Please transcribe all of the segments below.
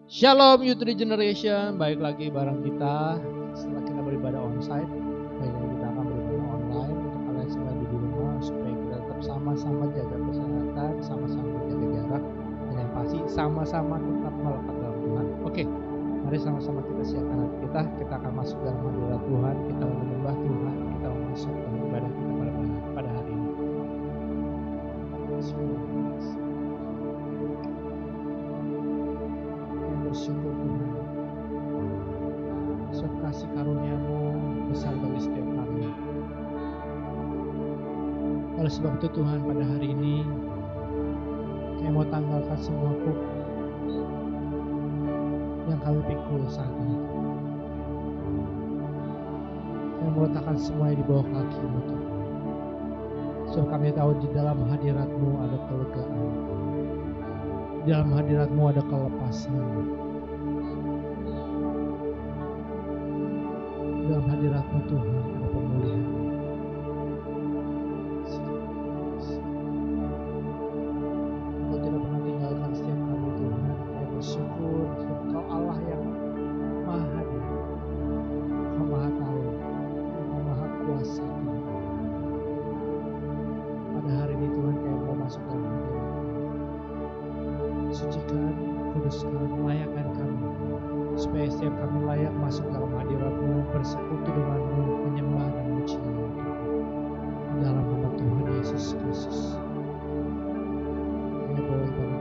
Shalom Youth Regeneration, baik lagi bareng kita setelah kita beribadah onsite. Baik lagi kita akan beribadah online untuk kalian semua yang di rumah supaya kita tetap sama-sama jaga kesehatan, sama-sama jaga jarak, dan yang pasti sama-sama tetap melekat dalam Tuhan. Oke, mari sama-sama kita siapkan hati kita akan masuk dalam hadirat Tuhan, kita menyembah Tuhan, kita masuk dalam ibadah kita pada hari ini. Bersyukur Tuhan, sebab kasih karunia-Mu besar bagi setiap kami. Oleh sebab itu Tuhan, pada hari ini kami mau tanggalkan semua kuk yang kami pikul saat ini. Kami mau letakkan semuanya di bawah kaki-Mu Tuhan. Sebab kami tahu di dalam hadirat-Mu ada kelegaan, di dalam hadirat-Mu ada kelepasan, dalam hadirat-Mu Tuhan ada pemulihan. Engkau tidak pernah tinggalkan setiap kami Tuhan. Kami bersyukur sebab Engkau Allah yang maha hadir, Engkau maha tahu, Engkau maha kuasa Tuhan. Pada hari ini Tuhan kami mau masuk dalam hadirat-Mu. Sucikan, kuduskan, layakkan kami supaya setiap kami layak masuk dalam hadirat-Mu, bersekutu dengan-Mu, menyembah dan memuji-Mu dalam nama Tuhan Yesus Kristus. Kami boleh berdoa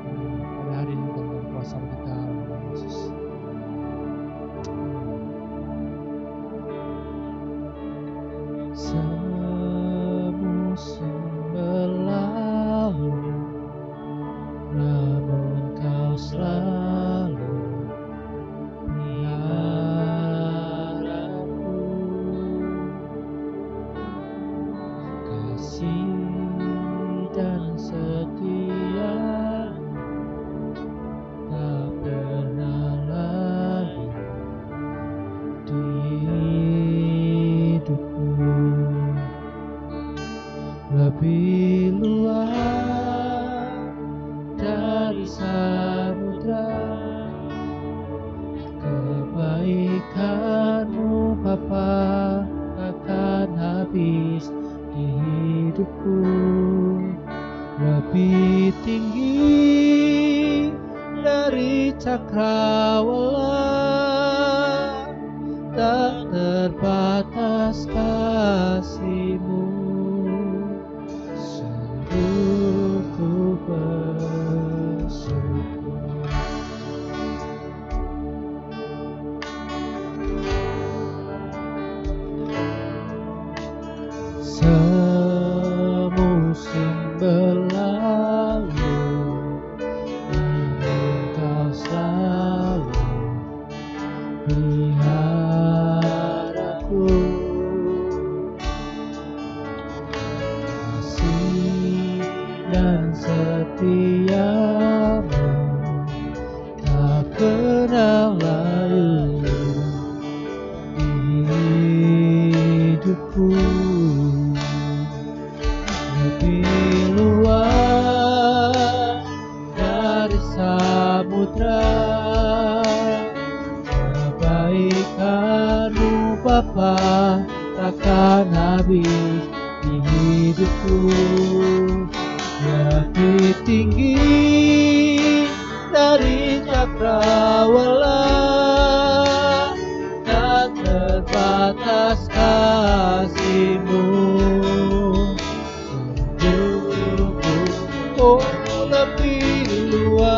pada hari ini dengan kuasa di dalam nama Yesus. Semusim berlalu, namun Kau selalu peliharaku. Kasih dan setia tak pernah lalu di hidupku. Lebih luas dari samudra, kebaikan-Mu Bapa akan habis di hidupku. Lebih tinggi dari cakrawala, tak terbatas kasih-Mu. Sungguh ku bersyukur. Semusim berlalu, namun Kau selalu peliharaku. Kasih dan setia-Mu tak kenal layu di hidupku. Lebih luas dari samudra, kebaikan-Mu Bapa takkan habis di hidupku. Lebih tinggi dari cakrawala, tak terbatas kasih-Mu. Oh, lebih luas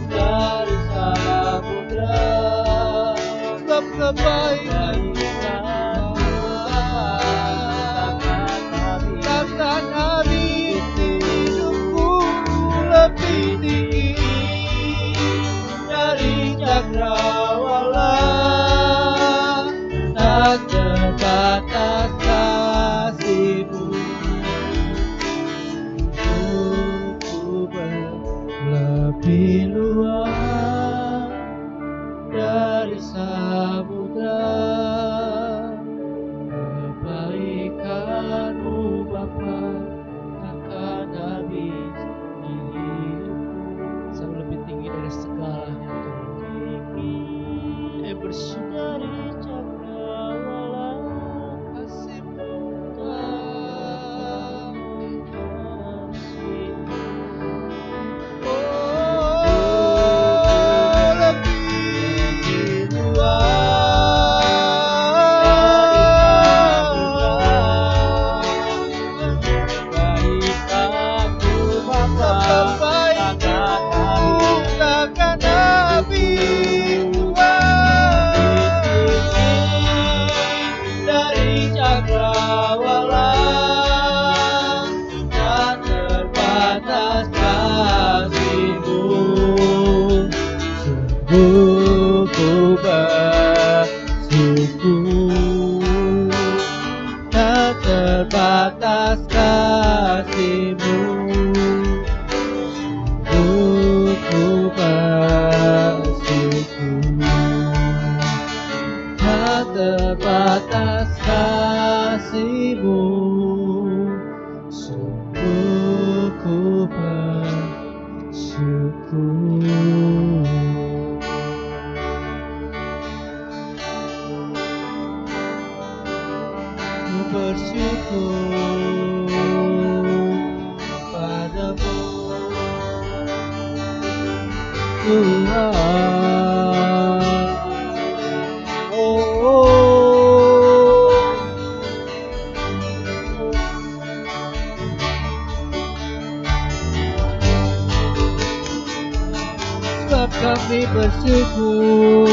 dari samudra, sebab kebaikan-Mu takkan habis di hidupku. Lebih tinggi dari cakrawala, tak terbatas kasih-Mu. Lebih luas dari samudra, kebaikan-Mu Bapa takkan habis di hidupku. Ku bersyukur padamu Tuhan. Sebab kami bersyukur.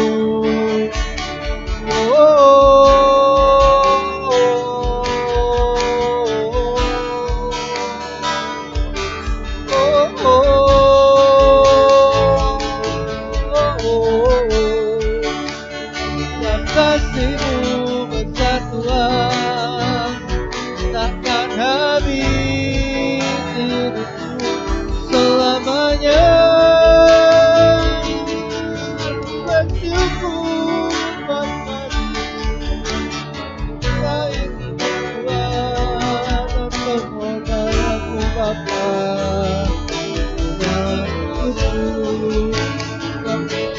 Sebab kasih-Mu besar Tuhan, takkan habis diriku selamanya. Bersyukur padamu, selain Tuhan, permohonanku Bapa, dan hidupku,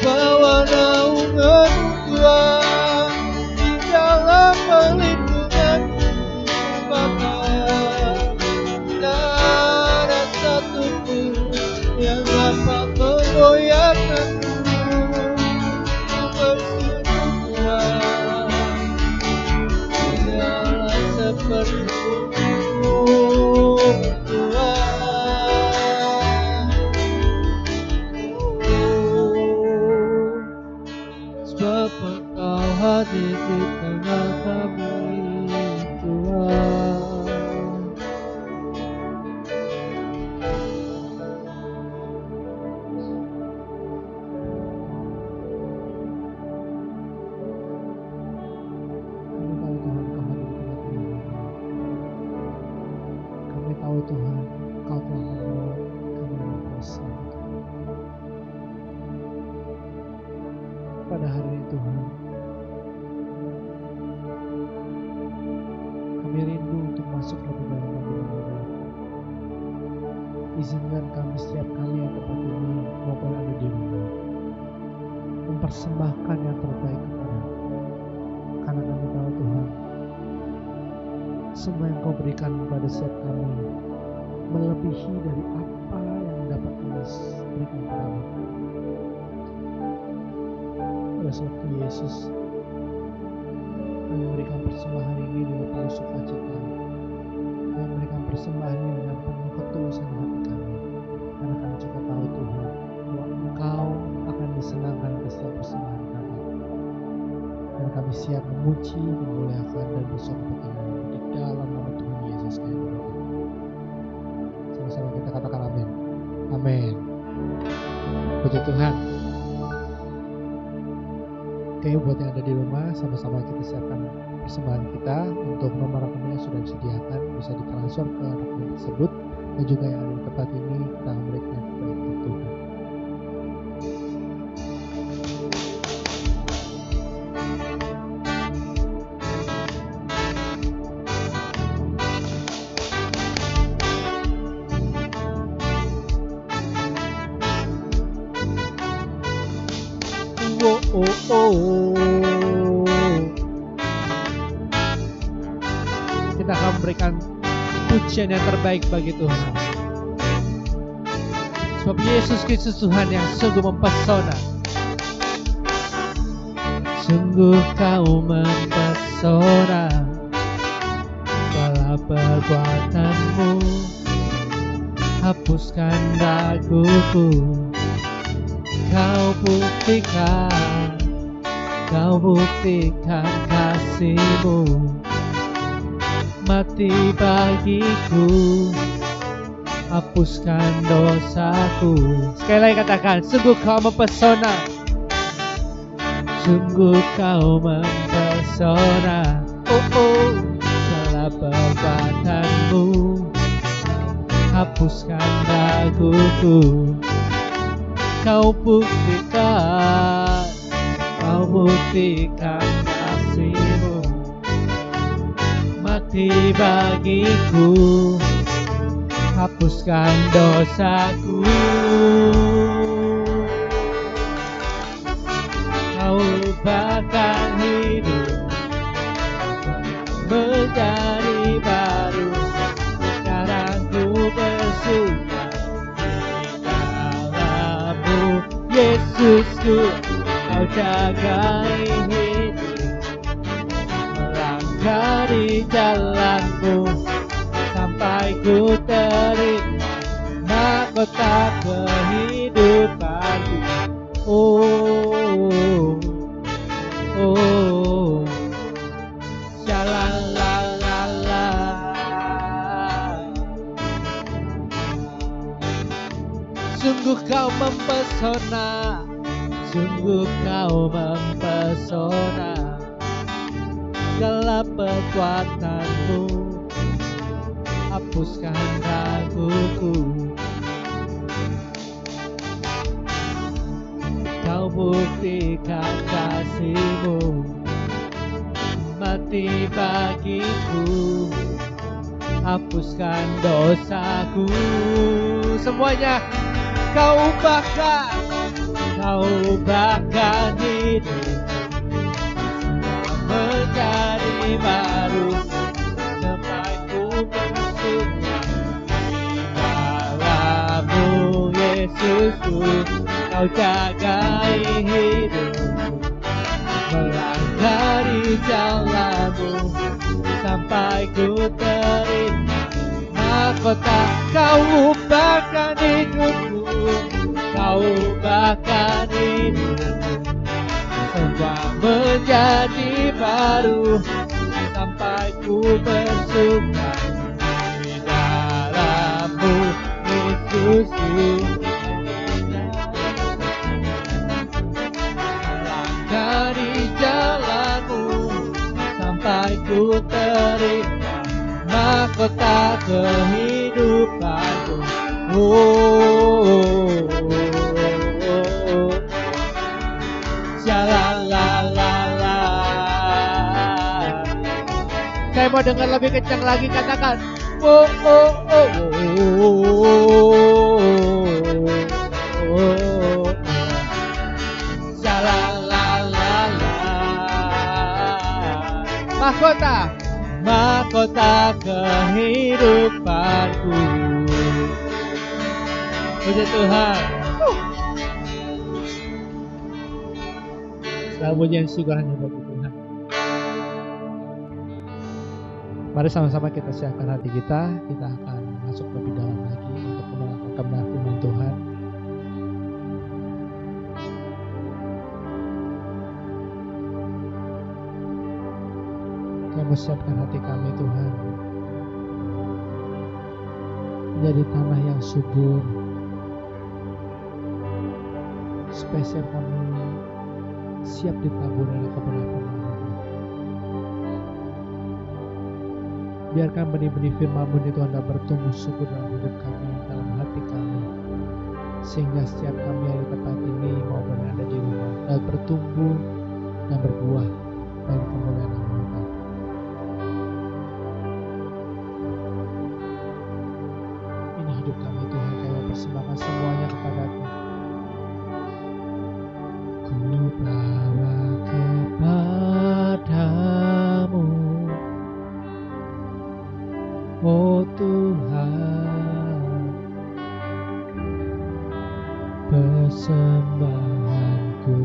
bawa naungan Tuhan di dalam perlindungan-Mu Bapa. Tak ada satupun yang dapat menggoyahkan-Mu. Ku bersyukur Tuhan, tidaklah seperti-Mu Tuhan. Sebab Engkau hadir di tengah kami Tuhan. Kami tahu Tuhan, Kau telah membawa kami bersama pada hari ini Tuhan. Kami rindu untuk masuk lebih dalam lagi. Izinkan kami setiap kali yang tempat ini maupun ada di rumah mempersembahkan yang terbaik kepada-Mu. Karena kami tahu Tuhan, semua yang Kau berikan kepada setiap kami melebihi dari apa yang dapat kami berikan kepada-Mu. Oleh sebab itu Yesus, kami memberikan persembahan ini dengan penuh sukacita. Kami memberikan persembahan ini dengan penuh ketulusan hati kami. Karena kami juga tahu Tuhan, bahwa Engkau akan disenangkan atas setiap persembahan kami. Dan kami siap memuji, memuliakan, dan bersorak-sorai di dalam nama Tuhan Yesus kami berdoa. Sama-sama kita katakan amin. Amin. Puji Tuhan. Oke, buat yang ada di rumah, sama-sama kita siapkan persembahan kita. Untuk nomor rekening yang sudah disediakan bisa ditransfer ke rekening tersebut, dan juga yang ada di tempat ini kita memberikan yang terbaik untuk Tuhan. Kita akan memberikan pujian yang terbaik bagi Tuhan. Sebab Yesus Kristus Tuhan yang sungguh mempesona. Sungguh Kau mempesona, segala perbuatan-Mu hapuskan raguku. Kau buktikan kasih-Mu, mati bagiku, hapuskan dosaku. Sekali lagi katakan, sungguh Kau mempesona, sungguh Kau mempesona. Segala perbuatan-Mu hapuskan raguku. Kau buktikan kasih-Mu, mati bagiku, hapuskan dosaku. Yesusku, Kau jagai hidup, melangkah di jalan-Mu sampai ku terima mahkota kehidupanku. Oh, oh, Sha-la-la-la-la. Sungguh Kau mempesona, sungguh Kau mempesona. Segala kekuatan-Mu hapuskan raguku. Kau buktikan kasih-Mu mati bagiku, hapuskan dosaku. Semuanya Kau ubahkan hidup menjadi baru, sampai ku bersyukur di dalam-Mu Yesusku. Kau jagai hidup, melangkah di jalan-Mu sampai ku terima mahkota. Kau ubahkan hidupku, Kau ubahkan hidupku, semua menjadi baru, sampai ku bersuka di dalam-Mu Yesusku. Melangkah di jalan-Mu sampai ku terima mahkota kehidupanku. Oh, Sha-la-la-la-la. Saya mau dengar lebih kencang lagi, katakan oh, oh, oh, oh. Sha-la-la-la-la. Mahkota kehidupanku. Puji Tuhan. Segala pujian syukur hanya bagi Tuhan. Mari sama-sama kita siapkan hati kita. Kita akan masuk lebih dalam lagi untuk mendengarkan kebenaran firman Tuhan. Kami siapkan hati kami Tuhan menjadi tanah yang subur, supaya setiap kami siap ditabur dalam kebenaran-Mu. Biarkan benih-benih firman-Mu ini Tuhan dapat bertumbuh subur dalam hidup kami, dalam hati kami, sehingga setiap kami yang di tempat ini maupun yang ada di rumah dapat bertumbuh dan berbuah bagi kemuliaan nama-Mu. Ini hidup kami Tuhan, kami mempersembahkan semuanya kepada-Mu. Ku bawa kepada-Mu, oh Tuhan, persembahanku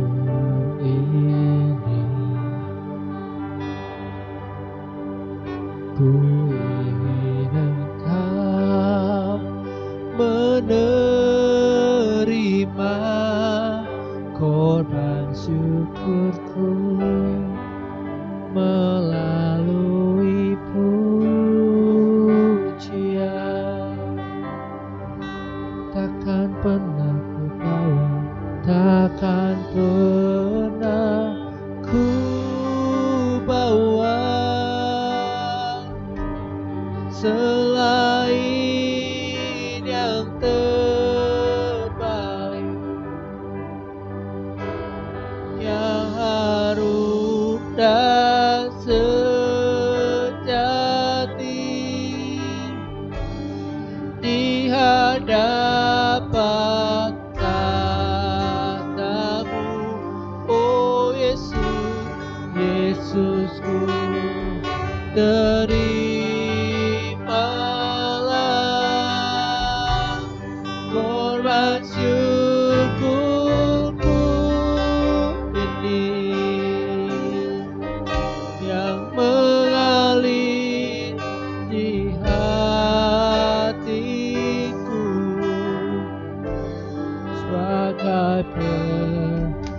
ini. Ku ingin Engkau menerima korban syukurku melalui pujian. Takkan pernah ku bawa, takkan pernah ku bawa selain yang terbaik, yang harum dan sejati di hadapan tahta-Mu, oh Yesus, Yesusku, terimalah korban syukur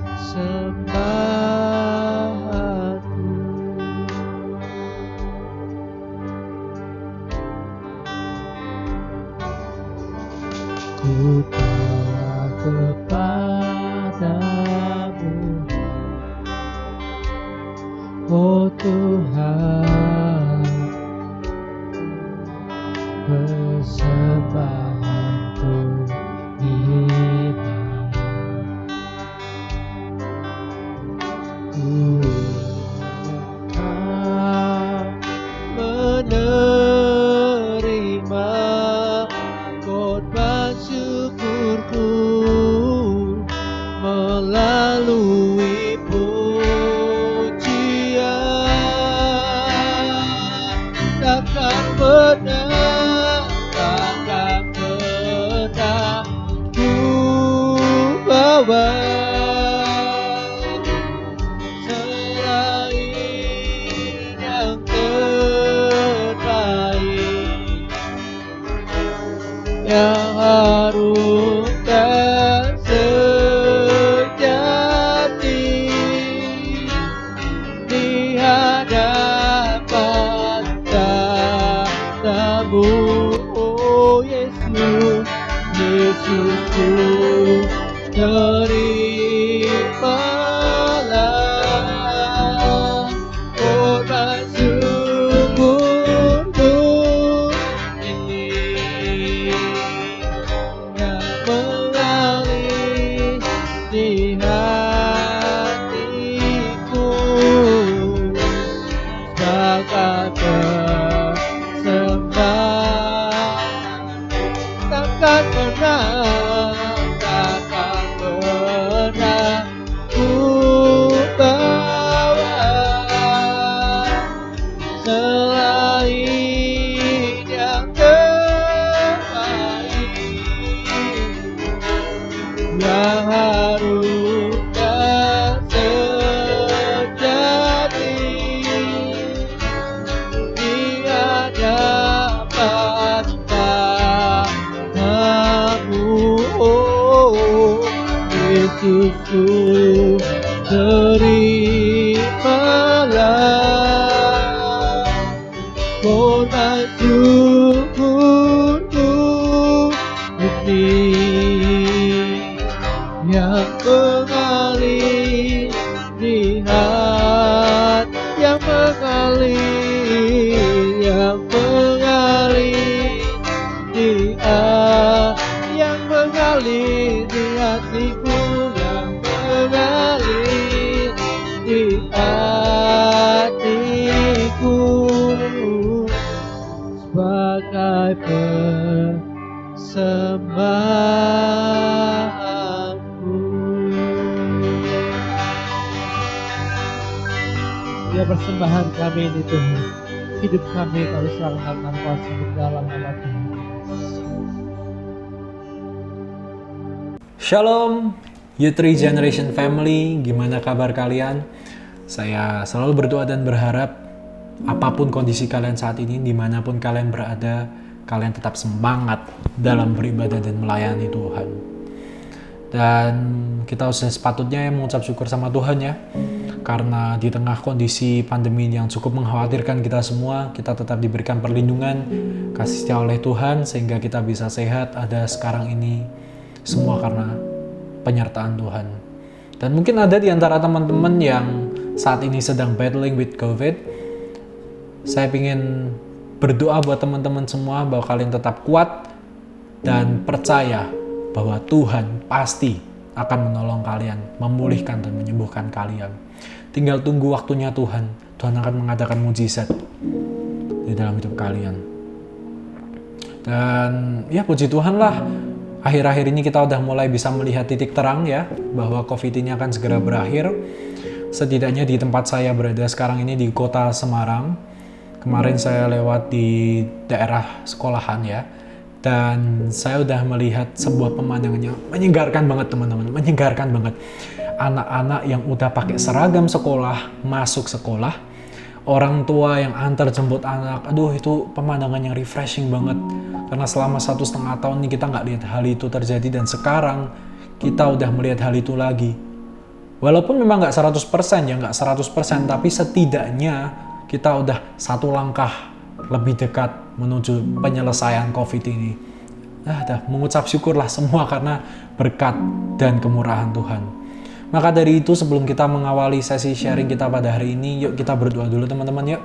persembahanku. Ku bawa kepadamu, oh Tuhan, persembahanku ini. Ku ingin menerima korban syukurku melalui pujian. Takkan pernah ku bawa selain yang terbaik, yang harum dan sejati di hadapan tatamu. Oh Yesus, Yesusku, terimalah korban syukurku ini yang mengalir di hatiku sebagai persembahan. Takkan pernah ku bawa selain yang terbaik, yang harum dan sejati di hadapan tatamu. Oh Yesusku, terimalah korban syukurku ini yang mengalir di hati, yang mengalir di yang mengalir di hatiku, yang mengalir di hatiku sebagai persembahanku. Ya, persembahan kami ini Tuhan, hidup kami kami serahkan tanpa di dalam nama Tuhan. Shalom, Youth Regeneration Family, gimana kabar kalian? Saya selalu berdoa dan berharap apapun kondisi kalian saat ini, dimanapun kalian berada, kalian tetap semangat dalam beribadah dan melayani Tuhan. Dan kita harus sepatutnya mengucap syukur sama Tuhan ya, karena di tengah kondisi pandemi yang cukup mengkhawatirkan kita semua, kita tetap diberikan perlindungan, kasih setia oleh Tuhan, sehingga kita bisa sehat, ada sekarang ini. Semua karena penyertaan Tuhan. Dan mungkin ada di antara teman-teman yang saat ini sedang battling with COVID. Saya ingin berdoa buat teman-teman semua bahwa kalian tetap kuat dan percaya bahwa Tuhan pasti akan menolong kalian, memulihkan dan menyembuhkan kalian. Tinggal tunggu waktunya Tuhan. Tuhan akan mengadakan mujizat di dalam hidup kalian. Dan ya puji Tuhan lah, akhir-akhir ini kita udah mulai bisa melihat titik terang ya, bahwa COVID ini akan segera berakhir. Setidaknya di tempat saya berada sekarang ini di kota Semarang. Kemarin saya lewat di daerah sekolahan ya, dan saya udah melihat sebuah pemandangan yang menyegarkan banget teman-teman, menyegarkan banget. Anak-anak yang udah pakai seragam sekolah, masuk sekolah. Orang tua yang antar jemput anak, aduh itu pemandangan yang refreshing banget. Karena selama 1,5 tahun ini kita nggak lihat hal itu terjadi, dan sekarang kita udah melihat hal itu lagi. Walaupun memang nggak 100% ya, nggak 100%, tapi setidaknya kita udah satu langkah lebih dekat menuju penyelesaian COVID ini. Mengucap syukurlah semua karena berkat dan kemurahan Tuhan. Maka dari itu sebelum kita mengawali sesi sharing kita pada hari ini, yuk kita berdoa dulu teman-teman yuk.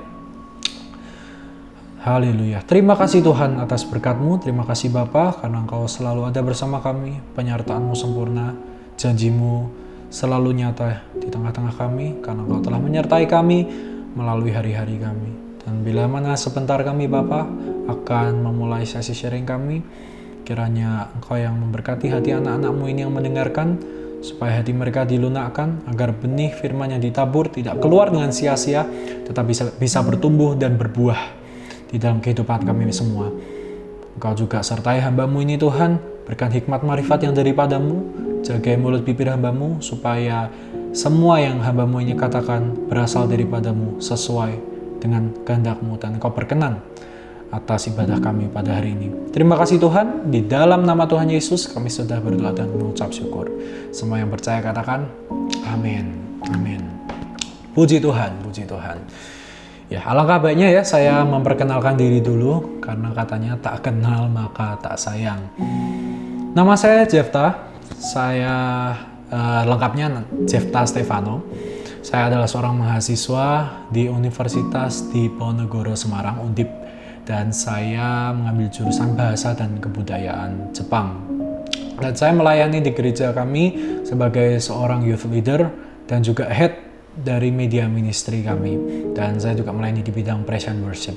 Haleluya. Terima kasih Tuhan atas berkat-Mu, terima kasih Bapa karena Engkau selalu ada bersama kami, penyertaan-Mu sempurna, janji-Mu selalu nyata di tengah-tengah kami karena Engkau telah menyertai kami melalui hari-hari kami. Dan bila mana sebentar kami Bapa akan memulai sesi sharing kami, kiranya Engkau yang memberkati hati anak-anak-Mu ini yang mendengarkan, supaya hati mereka dilunakkan, agar benih firman yang ditabur tidak keluar dengan sia-sia, tetapi bisa bertumbuh dan berbuah di dalam kehidupan kami semua. Engkau juga sertai hamba-Mu ini Tuhan, berikan hikmat marifat yang daripada-Mu, jagai mulut bibir hamba-Mu, supaya semua yang hamba-Mu ini katakan berasal daripada-Mu, sesuai dengan kehendak-Mu, dan Engkau berkenan atas ibadah kami pada hari ini. Terima kasih Tuhan, di dalam nama Tuhan Yesus kami sudah berdoa dan mengucap syukur. Semua yang percaya katakan, amin, amin. Puji Tuhan, puji Tuhan. Ya, alangkah baiknya ya saya memperkenalkan diri dulu, karena katanya tak kenal maka tak sayang. Nama saya Jefta, saya lengkapnya Jefta Stefano. Saya adalah seorang mahasiswa di Universitas Diponegoro Semarang, Undip, dan saya mengambil jurusan Bahasa dan Kebudayaan Jepang. Dan saya melayani di gereja kami sebagai seorang youth leader dan juga head dari media ministry kami, dan saya juga melayani di bidang praise and worship.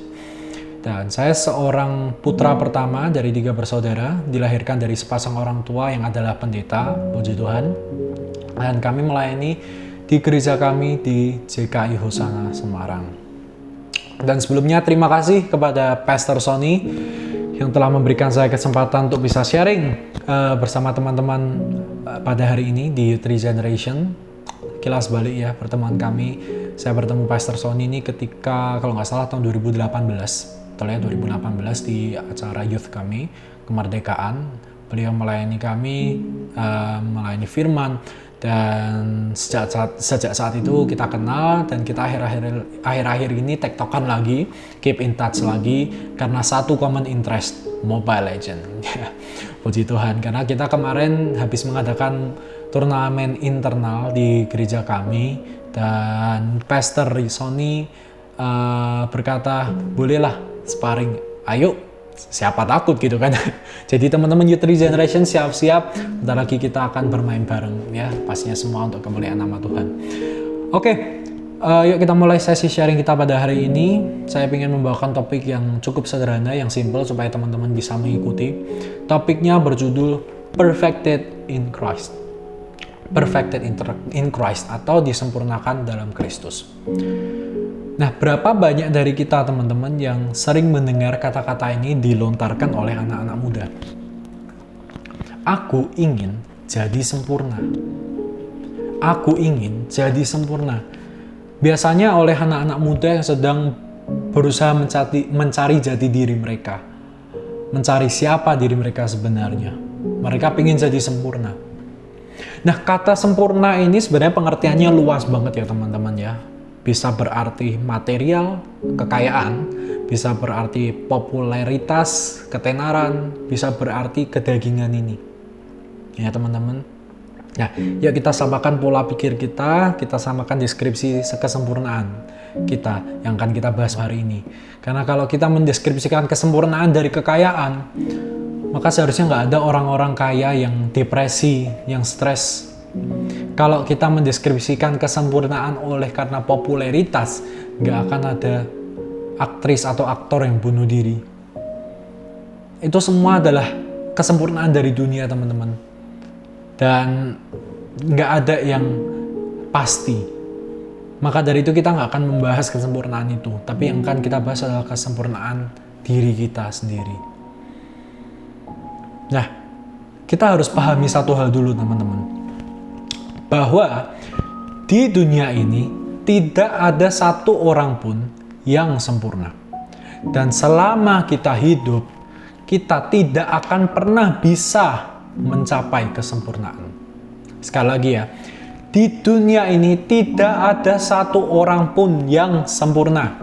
Dan saya seorang putra pertama dari 3 bersaudara, dilahirkan dari sepasang orang tua yang adalah pendeta, puji Tuhan. Dan kami melayani di gereja kami di JKI Hosana Semarang. Dan sebelumnya terima kasih kepada Pastor Sony yang telah memberikan saya kesempatan untuk bisa sharing bersama teman-teman pada hari ini di Youth Regeneration. Kilas balik ya pertemuan kami. Saya bertemu Pastor Sony ini ketika kalau nggak salah tahun 2018. Betul ya, 2018 di acara youth kami, kemerdekaan. Beliau melayani kami, melayani firman, dan sejak saat itu kita kenal, dan kita akhir-akhir ini tektokan lagi, keep in touch lagi karena satu common interest, Mobile Legends. Puji Tuhan, karena kita kemarin habis mengadakan turnamen internal di gereja kami, dan Pastor Sony berkata, bolehlah sparring, ayo, siapa takut gitu kan. Jadi teman-teman Youth Regeneration siap-siap, bentar lagi kita akan bermain bareng ya, pastinya semua untuk kemuliaan nama Tuhan. Oke, yuk kita mulai sesi sharing kita pada hari ini. Saya ingin membawakan topik yang cukup sederhana, yang simple supaya teman-teman bisa mengikuti. Topiknya berjudul Perfected in Christ. Perfected in Christ atau disempurnakan dalam Kristus. Nah, berapa banyak dari kita teman-teman yang sering mendengar kata-kata ini dilontarkan oleh anak-anak muda? Aku ingin jadi sempurna. Aku ingin jadi sempurna. Biasanya oleh anak-anak muda yang sedang berusaha mencari jati diri mereka. Mencari siapa diri mereka sebenarnya. Mereka ingin jadi sempurna. Nah, kata sempurna ini sebenarnya pengertiannya luas banget ya teman-teman ya. Bisa berarti material, kekayaan, bisa berarti popularitas, ketenaran, bisa berarti kedagingan ini. Ya teman-teman. Nah, yuk kita samakan pola pikir kita samakan deskripsi kesempurnaan kita yang akan kita bahas hari ini. Karena kalau kita mendeskripsikan kesempurnaan dari kekayaan, maka seharusnya nggak ada orang-orang kaya yang depresi, yang stres. Kalau kita mendeskripsikan kesempurnaan oleh karena popularitas, nggak akan ada aktris atau aktor yang bunuh diri. Itu semua adalah kesempurnaan dari dunia teman-teman. Dan nggak ada yang pasti. Maka dari itu kita nggak akan membahas kesempurnaan itu. Tapi yang akan kita bahas adalah kesempurnaan diri kita sendiri. Nah, kita harus pahami satu hal dulu teman-teman, bahwa di dunia ini tidak ada satu orang pun yang sempurna. Dan selama kita hidup, kita tidak akan pernah bisa mencapai kesempurnaan. Sekali lagi ya, di dunia ini tidak ada satu orang pun yang sempurna.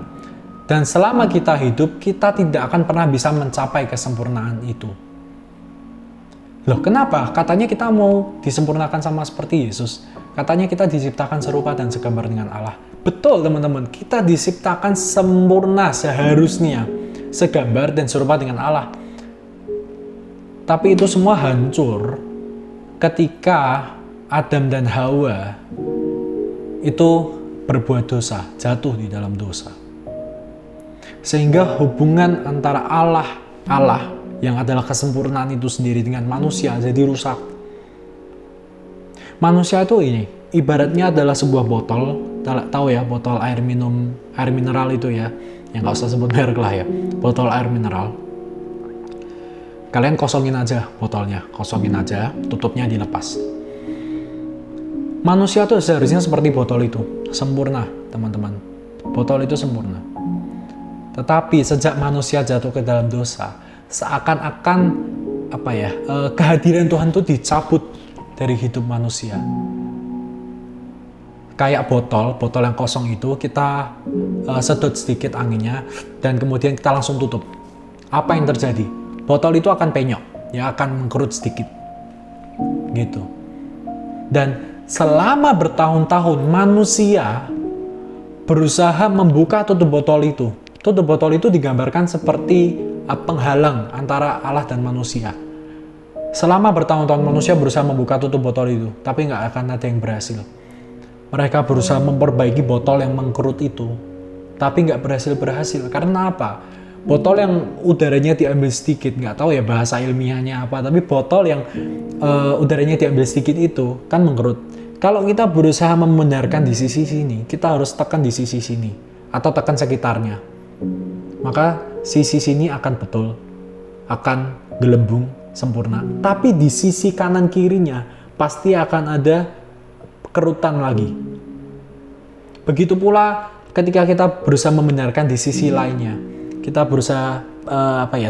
Dan selama kita hidup, kita tidak akan pernah bisa mencapai kesempurnaan itu. Loh, kenapa? Katanya kita mau disempurnakan sama seperti Yesus. Katanya kita diciptakan serupa dan segambar dengan Allah. Betul teman-teman, kita diciptakan sempurna seharusnya, segambar dan serupa dengan Allah. Tapi itu semua hancur ketika Adam dan Hawa itu berbuat dosa, jatuh di dalam dosa. Sehingga hubungan antara Allah yang adalah kesempurnaan itu sendiri dengan manusia jadi rusak. Manusia itu ini, ibaratnya adalah sebuah botol, tahu ya, botol air minum, air mineral itu ya, yang gak usah sebut merek lah ya, botol air mineral. Kalian kosongin aja botolnya, kosongin aja, tutupnya dilepas. Manusia itu seharusnya seperti botol itu, sempurna teman-teman. Botol itu sempurna. Tetapi sejak manusia jatuh ke dalam dosa, seakan-akan kehadiran Tuhan itu dicabut dari hidup manusia. Kayak botol yang kosong itu kita sedot sedikit anginnya dan kemudian kita langsung tutup. Apa yang terjadi? Botol itu akan penyok, ya akan mengkerut sedikit. Gitu. Dan selama bertahun-tahun manusia berusaha membuka tutup botol itu. Tutup botol itu digambarkan seperti penghalang antara Allah dan manusia. Selama bertahun-tahun manusia berusaha membuka tutup botol itu, tapi nggak akan ada yang berhasil. Mereka berusaha memperbaiki botol yang mengkerut itu, tapi nggak berhasil. Karena apa? Botol yang udaranya diambil sedikit, nggak tahu ya bahasa ilmiahnya apa, tapi botol yang udaranya diambil sedikit itu kan mengkerut. Kalau kita berusaha membenarkan di sisi sini, kita harus tekan di sisi sini, atau tekan sekitarnya. Maka sisi sini akan betul, akan gelembung, sempurna. Tapi di sisi kanan kirinya, pasti akan ada kerutan lagi. Begitu pula ketika kita berusaha membenarkan di sisi lainnya. Kita berusaha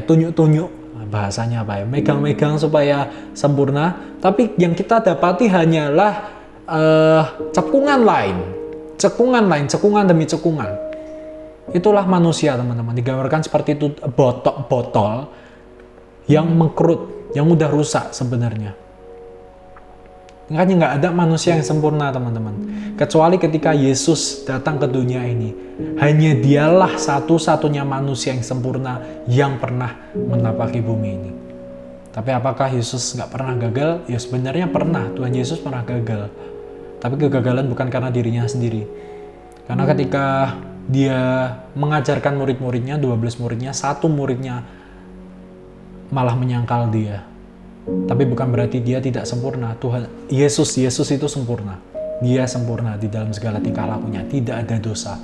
tunjuk-tunjuk, bahasanya megang-megang supaya sempurna, tapi yang kita dapati hanyalah cekungan demi cekungan. Itulah manusia teman-teman, digambarkan seperti itu, botol yang mengkerut, yang udah rusak sebenarnya. Makanya nggak ada manusia yang sempurna teman-teman, kecuali ketika Yesus datang ke dunia ini. Hanya dialah satu-satunya manusia yang sempurna yang pernah menapaki bumi ini. Tapi apakah Yesus nggak pernah gagal? Ya sebenarnya pernah, Tuhan Yesus pernah gagal. Tapi kegagalan bukan karena dirinya sendiri. Karena ketika dia mengajarkan murid-muridnya, 12 muridnya, satu muridnya malah menyangkal dia. Tapi bukan berarti dia tidak sempurna. Tuhan Yesus itu sempurna. Dia sempurna di dalam segala tingkah lakunya, tidak ada dosa.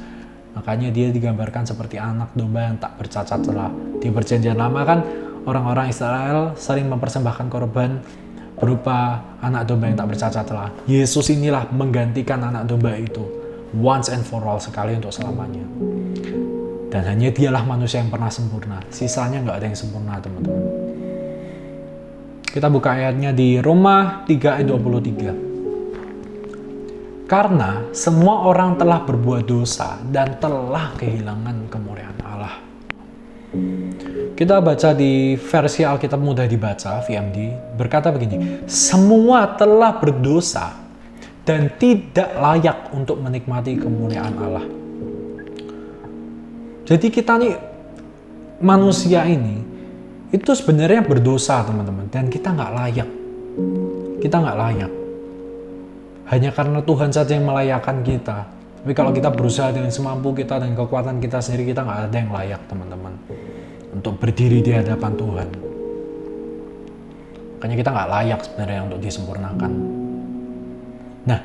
Makanya dia digambarkan seperti anak domba yang tak bercacat celah. Di Perjanjian Lama kan orang-orang Israel sering mempersembahkan korban berupa anak domba yang tak bercacat celah. Yesus inilah menggantikan anak domba itu once and for all, sekali untuk selamanya. Dan hanya dialah manusia yang pernah sempurna. Sisanya nggak ada yang sempurna teman-teman. Kita buka ayatnya di Roma 3 ayat 23. Karena semua orang telah berbuat dosa dan telah kehilangan kemuliaan Allah. Kita baca di versi Alkitab mudah dibaca, VMD, berkata begini, semua telah berdosa dan tidak layak untuk menikmati kemuliaan Allah. Jadi kita nih, manusia ini, itu sebenarnya berdosa teman-teman, dan kita nggak layak. Kita nggak layak. Hanya karena Tuhan saja yang melayakkan kita. Tapi kalau kita berusaha dengan semampu kita dan kekuatan kita sendiri, kita nggak ada yang layak teman-teman untuk berdiri di hadapan Tuhan. Makanya kita nggak layak sebenarnya untuk disempurnakan. Nah,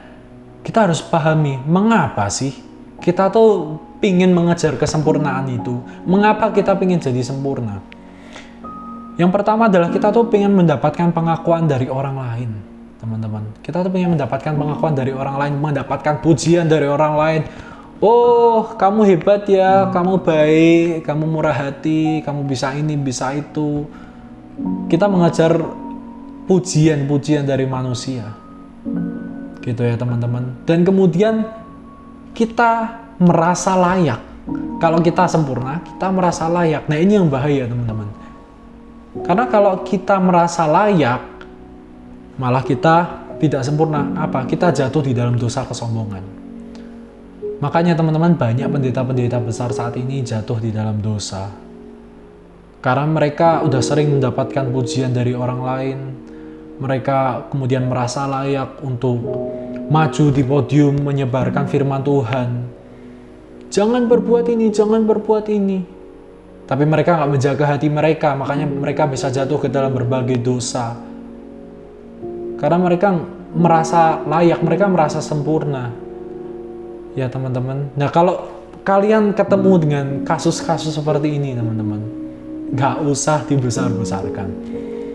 kita harus pahami mengapa sih kita tuh pingin mengejar kesempurnaan itu. Mengapa kita pingin jadi sempurna? Yang pertama adalah kita tuh pengen mendapatkan pengakuan dari orang lain, teman-teman. Kita tuh pengen mendapatkan pengakuan dari orang lain, mendapatkan pujian dari orang lain. Oh, kamu hebat ya, kamu baik, kamu murah hati, kamu bisa ini, bisa itu. Kita mengejar pujian-pujian dari manusia. Gitu ya teman-teman. Dan kemudian kita merasa layak. Kalau kita sempurna, kita merasa layak. Nah ini yang bahaya teman-teman. Karena kalau kita merasa layak, malah kita tidak sempurna. Apa? Kita jatuh di dalam dosa kesombongan. Makanya teman-teman, banyak pendeta-pendeta besar saat ini jatuh di dalam dosa. Karena mereka udah sering mendapatkan pujian dari orang lain. Mereka kemudian merasa layak untuk maju di podium menyebarkan firman Tuhan. Jangan berbuat ini, jangan berbuat ini. Tapi mereka nggak menjaga hati mereka, makanya mereka bisa jatuh ke dalam berbagai dosa. Karena mereka merasa layak, mereka merasa sempurna. Ya teman-teman. Nah kalau kalian ketemu dengan kasus-kasus seperti ini teman-teman, nggak usah dibesar-besarkan.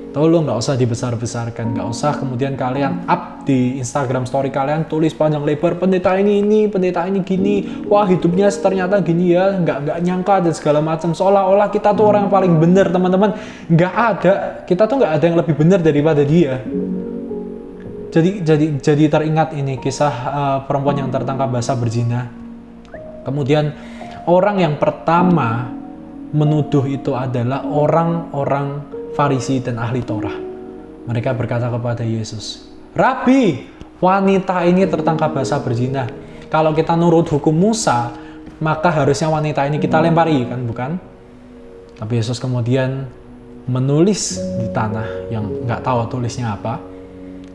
Tolong nggak usah dibesar-besarkan, nggak usah kemudian kalian up di Instagram story kalian tulis panjang lebar pendeta ini, pendeta ini gini, wah hidupnya ternyata gini ya, nggak nyangka dan segala macam, seolah-olah kita tuh orang yang paling benar teman-teman. Nggak ada, kita tuh nggak ada yang lebih benar daripada dia. Jadi teringat ini kisah perempuan yang tertangkap basah berzina. Kemudian orang yang pertama menuduh itu adalah orang-orang Farisi dan ahli Torah. Mereka berkata kepada Yesus, "Rabi, wanita ini tertangkap basah berzina. Kalau kita nurut hukum Musa, maka harusnya wanita ini kita lempari, kan bukan?" Tapi Yesus kemudian menulis di tanah yang nggak tahu tulisnya apa.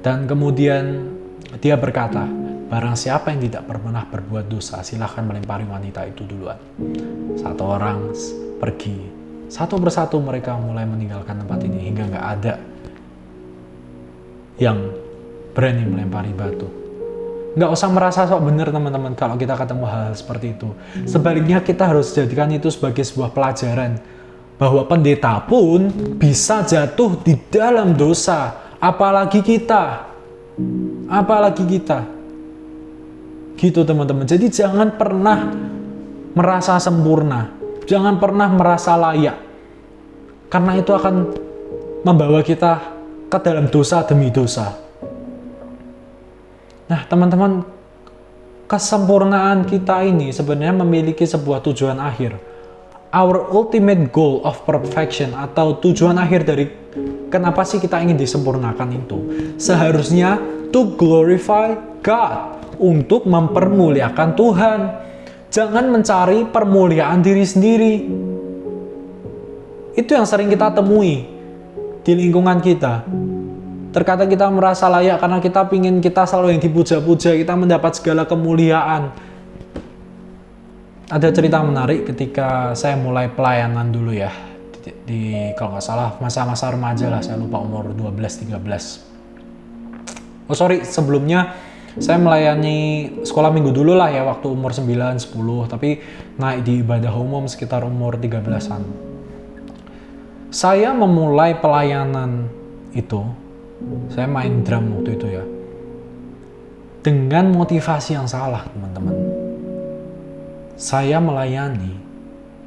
Dan kemudian dia berkata, "Barang siapa yang tidak pernah berbuat dosa, silahkan melempari wanita itu duluan." Satu orang pergi. Satu persatu mereka mulai meninggalkan tempat ini hingga nggak ada yang berani melempari batu. Nggak usah merasa sok benar teman-teman kalau kita ketemu hal seperti itu. Sebaliknya kita harus jadikan itu sebagai sebuah pelajaran bahwa pendeta pun bisa jatuh di dalam dosa, apalagi kita. Gitu teman-teman. Jadi jangan pernah merasa sempurna. Jangan pernah merasa layak. Karena itu akan membawa kita ke dalam dosa demi dosa. Nah, teman-teman, kesempurnaan kita ini sebenarnya memiliki sebuah tujuan akhir. Our ultimate goal of perfection, atau tujuan akhir dari kenapa sih kita ingin disempurnakan itu, seharusnya to glorify God, untuk mempermuliakan Tuhan. Jangan mencari permuliaan diri sendiri. Itu yang sering kita temui di lingkungan kita. Terkadang kita merasa layak karena kita pingin kita selalu yang dipuja-puja, kita mendapat segala kemuliaan. Ada cerita menarik ketika saya mulai pelayanan dulu ya. Kalau nggak salah masa-masa remaja lah, saya lupa umur 12-13. Sebelumnya saya melayani sekolah minggu dulu lah ya, waktu umur 9-10, tapi naik di ibadah umum sekitar umur 13-an. Saya memulai pelayanan itu, saya main drum waktu itu ya, dengan motivasi yang salah teman-teman. Saya melayani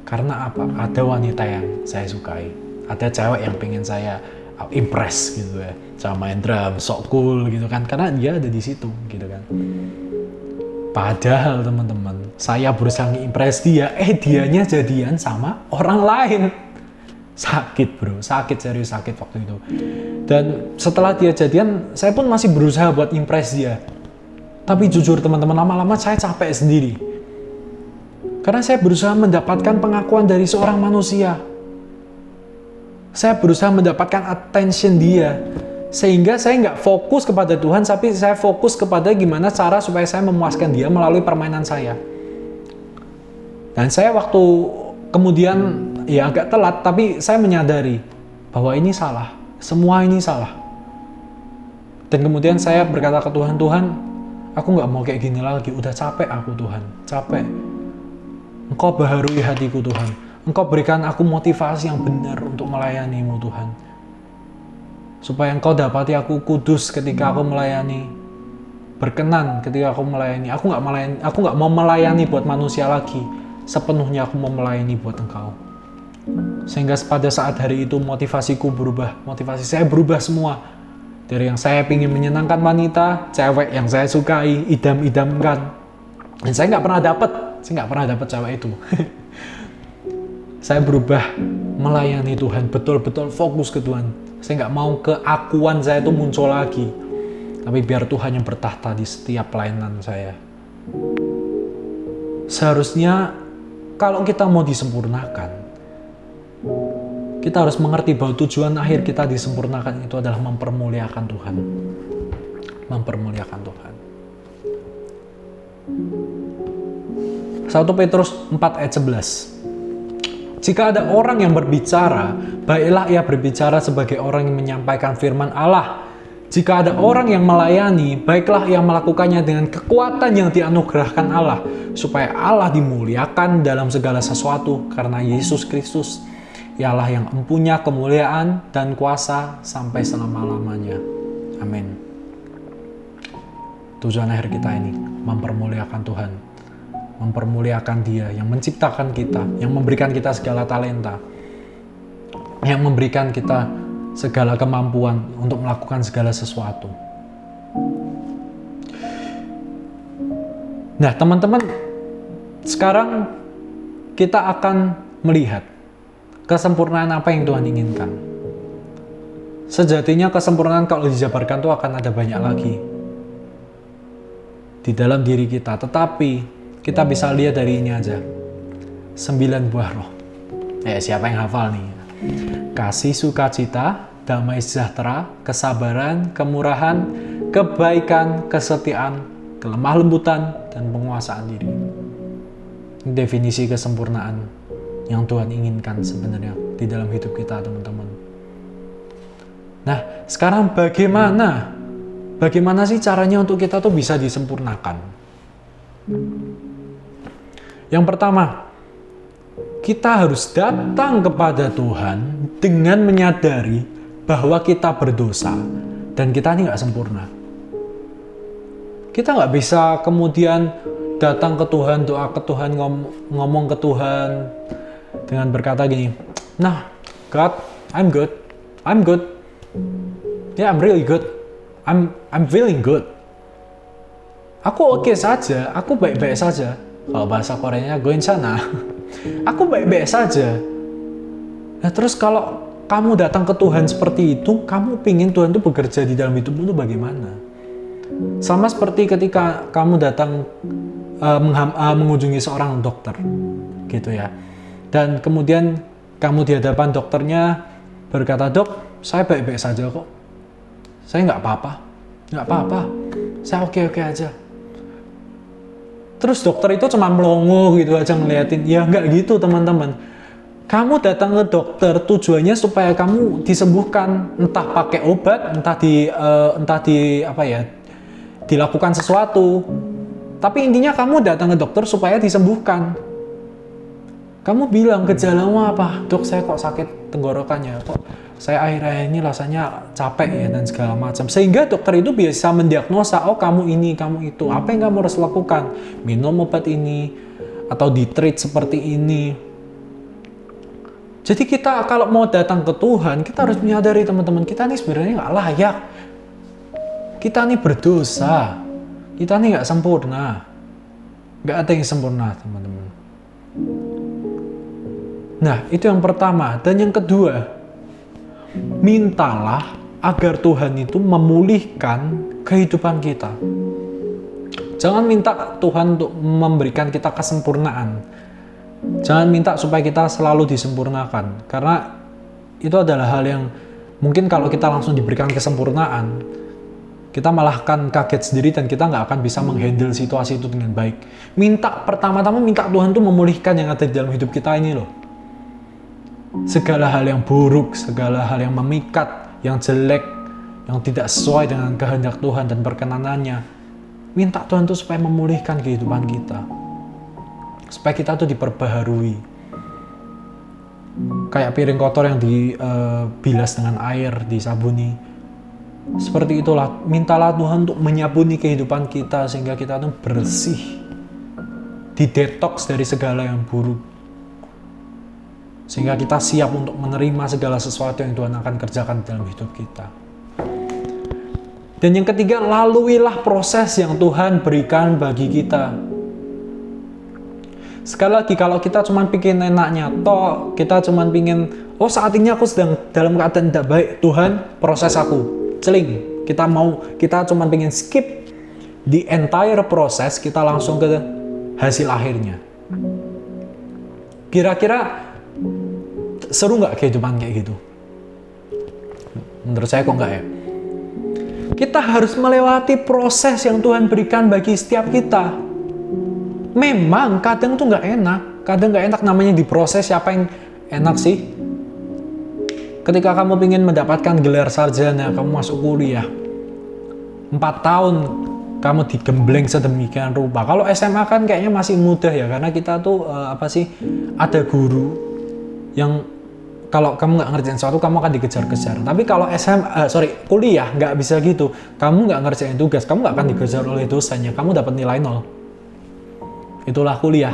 karena apa? Ada wanita yang saya sukai, ada cewek yang pengen saya impress gitu ya, sama main drum, sok cool gitu kan, karena dia ada di situ gitu kan. Padahal teman-teman, saya berusaha nge-impress dia, dianya jadian sama orang lain. Sakit bro, serius sakit waktu itu. Dan setelah dia jadian, saya pun masih berusaha buat impress dia. Tapi jujur teman-teman, lama-lama saya capek sendiri. Karena saya berusaha mendapatkan pengakuan dari seorang manusia. Saya berusaha mendapatkan attention dia, sehingga saya nggak fokus kepada Tuhan, tapi saya fokus kepada gimana cara supaya saya memuaskan dia melalui permainan saya. Dan saya waktu kemudian ya agak telat, tapi saya menyadari bahwa ini salah, semua ini salah. Dan kemudian saya berkata ke Tuhan, "Tuhan, aku nggak mau kayak gini lagi, udah capek aku Tuhan, capek. Engkau baharui hatiku Tuhan. Engkau berikan aku motivasi yang benar untuk melayani-Mu Tuhan. Supaya Engkau dapati aku kudus ketika aku melayani. Berkenan ketika aku melayani. Aku nggak mau melayani buat manusia lagi. Sepenuhnya aku mau melayani buat Engkau." Sehingga pada saat hari itu motivasiku berubah. Motivasi saya berubah semua. Dari yang saya ingin menyenangkan wanita, cewek yang saya sukai, idam-idamkan. Dan saya nggak pernah dapat cewek itu. Saya berubah melayani Tuhan, betul-betul fokus ke Tuhan. Saya nggak mau keakuan saya itu muncul lagi. Tapi biar Tuhan yang bertahta di setiap pelayanan saya. Seharusnya kalau kita mau disempurnakan, kita harus mengerti bahwa tujuan akhir kita disempurnakan itu adalah mempermuliakan Tuhan. Mempermuliakan Tuhan. 1 Petrus 4 ayat 11. Jika ada orang yang berbicara, baiklah ia berbicara sebagai orang yang menyampaikan firman Allah. Jika ada orang yang melayani, baiklah ia melakukannya dengan kekuatan yang dianugerahkan Allah, supaya Allah dimuliakan dalam segala sesuatu karena Yesus Kristus. Ialah yang mempunyai kemuliaan dan kuasa sampai selama-lamanya. Amin. Tujuan akhir kita ini, mempermuliakan Tuhan. Mempermuliakan Dia yang menciptakan kita, yang memberikan kita segala talenta, yang memberikan kita segala kemampuan untuk melakukan segala sesuatu. Nah, teman-teman, sekarang kita akan melihat kesempurnaan apa yang Tuhan inginkan. Sejatinya kesempurnaan kalau dijabarkan itu akan ada banyak lagi di dalam diri kita. Tetapi kita bisa lihat dari ini aja. 9 buah roh. Siapa yang hafal nih? Kasih, sukacita, damai sejahtera, kesabaran, kemurahan, kebaikan, kesetiaan, kelemah lembutan, dan penguasaan diri. Definisi kesempurnaan yang Tuhan inginkan sebenarnya di dalam hidup kita, teman-teman. Nah, sekarang bagaimana sih caranya untuk kita tuh bisa disempurnakan? Yang pertama, kita harus datang kepada Tuhan dengan menyadari bahwa kita berdosa dan kita ini nggak sempurna. Kita nggak bisa kemudian datang ke Tuhan, doa ke Tuhan, ngomong ke Tuhan dengan berkata gini, nah, God, I'm good. Yeah, I'm really good. I'm feeling good. Aku oke saja, aku baik-baik saja. Kalau bahasa Koreanya, goensana. Aku baik-baik saja. Nah, terus kalau kamu datang ke Tuhan seperti itu, kamu pingin Tuhan itu bekerja di dalam hidupmu itu bagaimana? Sama seperti ketika kamu datang mengunjungi seorang dokter, gitu ya. Dan kemudian kamu di hadapan dokternya berkata, dok, saya baik-baik saja kok. Saya nggak apa-apa. Saya oke-oke aja. Terus dokter itu cuma melongo gitu aja ngeliatin. Ya nggak gitu, teman-teman. Kamu datang ke dokter tujuannya supaya kamu disembuhkan, entah pakai obat, entah dilakukan sesuatu. Tapi intinya kamu datang ke dokter supaya disembuhkan. Kamu bilang gejalamu apa? Dok, saya kok sakit tenggorokannya, kok saya akhir-akhir ini rasanya capek ya dan segala macam. Sehingga dokter itu bisa mendiagnosa, oh kamu ini, kamu itu. Apa yang kamu harus lakukan? Minum obat ini atau di-treat seperti ini. Jadi kita kalau mau datang ke Tuhan, kita harus menyadari, teman-teman, kita ini sebenarnya nggak layak. Kita ini berdosa. Kita ini nggak sempurna. Nggak ada yang sempurna, teman-teman. Nah, itu yang pertama. Dan yang kedua, mintalah agar Tuhan itu memulihkan kehidupan kita. Jangan minta Tuhan untuk memberikan kita kesempurnaan. Jangan minta supaya kita selalu disempurnakan. Karena itu adalah hal yang mungkin kalau kita langsung diberikan kesempurnaan, kita malah akan kaget sendiri dan kita nggak akan bisa menghandle situasi itu dengan baik. Pertama-tama minta Tuhan tuh memulihkan yang ada di dalam hidup kita ini loh. Segala hal yang buruk, segala hal yang memikat, yang jelek, yang tidak sesuai dengan kehendak Tuhan dan perkenanannya. Minta Tuhan tuh supaya memulihkan kehidupan kita. Supaya kita tuh diperbaharui. Kayak piring kotor yang dibilas dengan air, disabuni. Seperti itulah, mintalah Tuhan untuk menyabuni kehidupan kita sehingga kita tuh bersih, didetoks dari segala yang buruk, sehingga kita siap untuk menerima segala sesuatu yang Tuhan akan kerjakan dalam hidup kita. Dan yang ketiga, laluilah proses yang Tuhan berikan bagi kita. Sekali lagi, kalau kita cuma bikin enaknya, kita cuma pingin, saat ini aku sedang dalam keadaan tidak baik, Tuhan proses aku, celing. Kita cuma pingin skip the entire proses, kita langsung ke hasil akhirnya. Kira-kira seru nggak kehidupan kayak gitu? Menurut saya kok nggak ya? Kita harus melewati proses yang Tuhan berikan bagi setiap kita. Memang kadang tuh nggak enak, namanya diproses. Siapa yang enak sih? Ketika kamu ingin mendapatkan gelar sarjana, kamu masuk kuliah 4 tahun, kamu digembleng sedemikian rupa. Kalau SMA kan kayaknya masih mudah ya, karena kita tuh ada guru yang kalau kamu nggak ngerjain sesuatu, kamu akan dikejar-kejar. Tapi kalau kuliah nggak bisa gitu. Kamu nggak ngerjain tugas, kamu nggak akan dikejar oleh dosennya. Kamu dapat nilai 0. Itulah kuliah.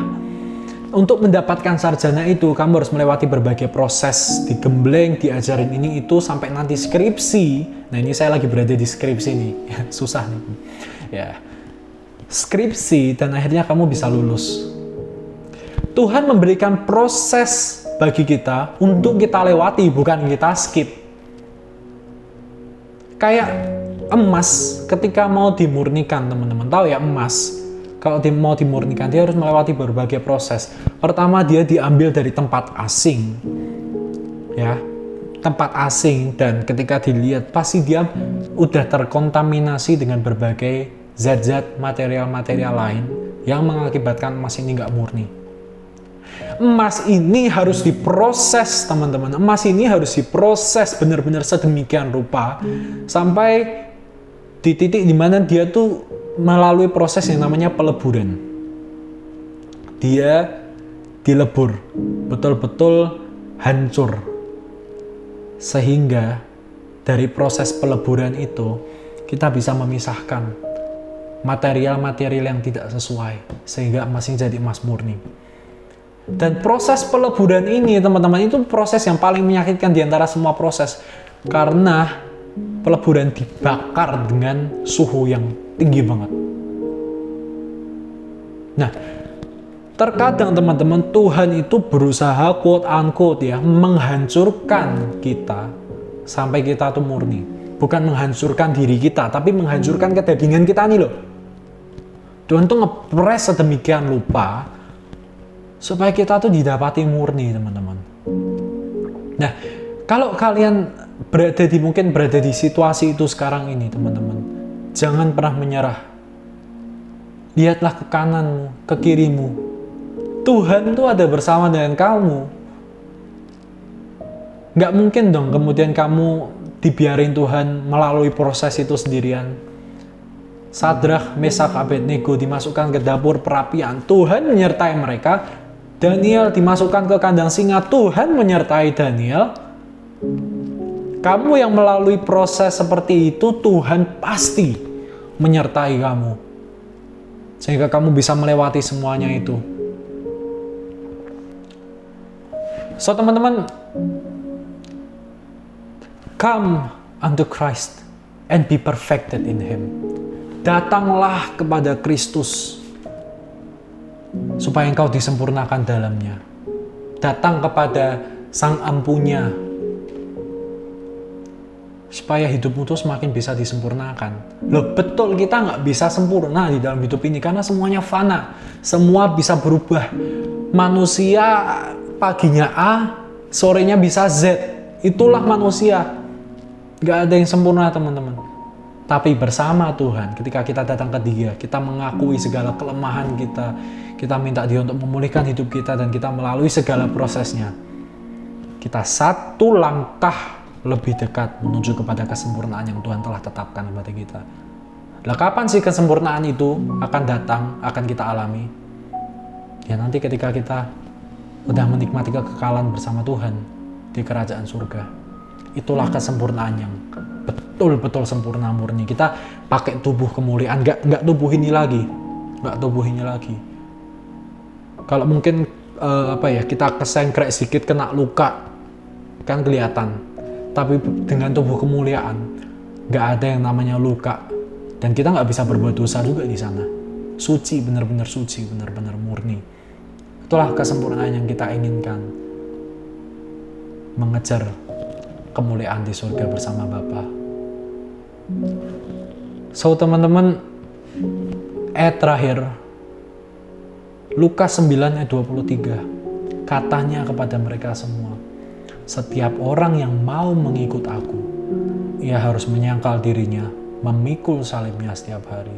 Untuk mendapatkan sarjana itu, kamu harus melewati berbagai proses, digembleng, diajarin ini itu sampai nanti skripsi. Nah, ini saya lagi berada di skripsi nih, susah nih. Ya, skripsi dan akhirnya kamu bisa lulus. Tuhan memberikan proses bagi kita untuk kita lewati, bukan kita skip. Kayak emas ketika mau dimurnikan, teman-teman tahu ya, emas kalau mau dimurnikan dia harus melewati berbagai proses. Pertama, dia diambil dari tempat asing, ya, tempat asing, dan ketika dilihat pasti dia udah terkontaminasi dengan berbagai zat-zat material-material lain yang mengakibatkan emas ini nggak murni. Emas ini harus diproses, teman-teman. Emas ini harus diproses benar-benar sedemikian rupa sampai di titik dimana dia tuh melalui proses yang namanya peleburan. Dia dilebur, betul-betul hancur. Sehingga dari proses peleburan itu kita bisa memisahkan material-material yang tidak sesuai sehingga emas ini jadi emas murni. Dan proses peleburan ini, teman-teman, itu proses yang paling menyakitkan di antara semua proses. Karena peleburan dibakar dengan suhu yang tinggi banget. Nah, terkadang teman-teman, Tuhan itu berusaha quote unquote ya, menghancurkan kita sampai kita tuh murni. Bukan menghancurkan diri kita, tapi menghancurkan kedagingan kita nih loh. Tuhan tuh ngepres sedemikian rupa supaya kita tuh didapati murni, teman-teman. Nah, kalau kalian mungkin berada di situasi itu sekarang ini, teman-teman, jangan pernah menyerah. Lihatlah ke kananmu, ke kirimu. Tuhan tuh ada bersama dengan kamu. Nggak mungkin dong kemudian kamu dibiarin Tuhan melalui proses itu sendirian. Sadrak, Mesak, Abednego dimasukkan ke dapur perapian, Tuhan menyertai mereka. Daniel dimasukkan ke kandang singa, Tuhan menyertai Daniel. Kamu yang melalui proses seperti itu, Tuhan pasti menyertai kamu. Sehingga kamu bisa melewati semuanya itu. So, teman-teman, come unto Christ and be perfected in Him. Datanglah kepada Kristus supaya engkau disempurnakan dalamnya. Datang kepada Sang Ampunya supaya hidupmu tuh semakin bisa disempurnakan. Loh, betul, kita nggak bisa sempurna di dalam hidup ini karena semuanya fana, semua bisa berubah. Manusia paginya A, sorenya bisa Z. Itulah manusia. Nggak ada yang sempurna, teman-teman. Tapi bersama Tuhan, ketika kita datang ke Dia, kita mengakui segala kelemahan kita, kita minta Dia untuk memulihkan hidup kita, dan kita melalui segala prosesnya, kita satu langkah lebih dekat menuju kepada kesempurnaan yang Tuhan telah tetapkan kepada kita. Lah, kapan sih kesempurnaan itu akan datang, akan kita alami? Ya, nanti ketika kita udah menikmati kekekalan bersama Tuhan di kerajaan surga. Itulah kesempurnaan yang betul-betul sempurna murni. Kita pakai tubuh kemuliaan, nggak tubuh ini lagi, Kalau mungkin kita kesengkrek sedikit, kena luka, kan kelihatan. Tapi dengan tubuh kemuliaan, Nggak ada yang namanya luka. Dan kita nggak bisa berbuat dosa juga di sana. Suci, benar-benar suci, benar-benar murni. Itulah kesempurnaan yang kita inginkan. Mengejar kemuliaan di surga bersama Bapa. So teman-teman, ayat terakhir Lukas 9 ayat 23, katanya kepada mereka semua, setiap orang yang mau mengikut aku, ia harus menyangkal dirinya, memikul salibnya setiap hari,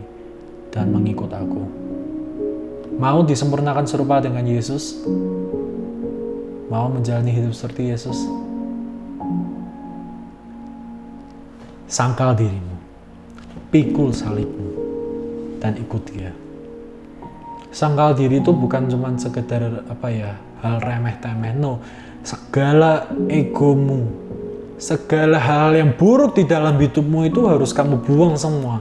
dan mengikut aku. Mau disempurnakan serupa dengan Yesus? Mau menjalani hidup seperti Yesus? Sangkal dirimu, pikul salibmu, dan ikut Dia. Sangkal diri itu bukan cuma sekedar hal remeh-temeh, no. Segala egomu, segala hal yang buruk di dalam hidupmu itu harus kamu buang semua.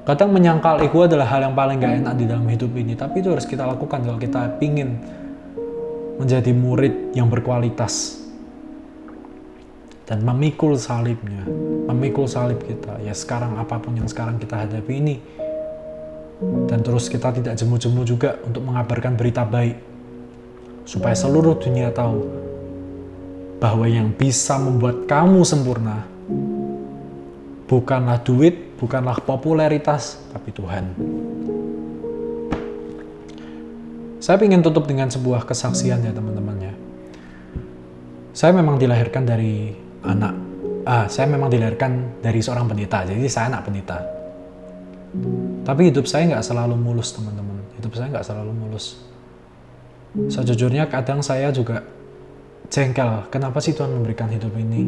Kadang menyangkal ego adalah hal yang paling gak enak di dalam hidup ini, tapi itu harus kita lakukan kalau kita ingin menjadi murid yang berkualitas. Dan memikul salibnya, memikul salib kita, ya sekarang apapun yang sekarang kita hadapi ini. Dan terus kita tidak jemu-jemu juga untuk mengabarkan berita baik, supaya seluruh dunia tahu bahwa yang bisa membuat kamu sempurna bukanlah duit, bukanlah popularitas, tapi Tuhan. Saya ingin tutup dengan sebuah kesaksian ya teman-teman ya. Saya memang dilahirkan dari seorang pendeta, jadi saya anak pendeta. Tapi hidup saya nggak selalu mulus teman-teman, hidup saya nggak selalu mulus. Sejujurnya kadang saya juga jengkel, kenapa sih Tuhan memberikan hidup ini?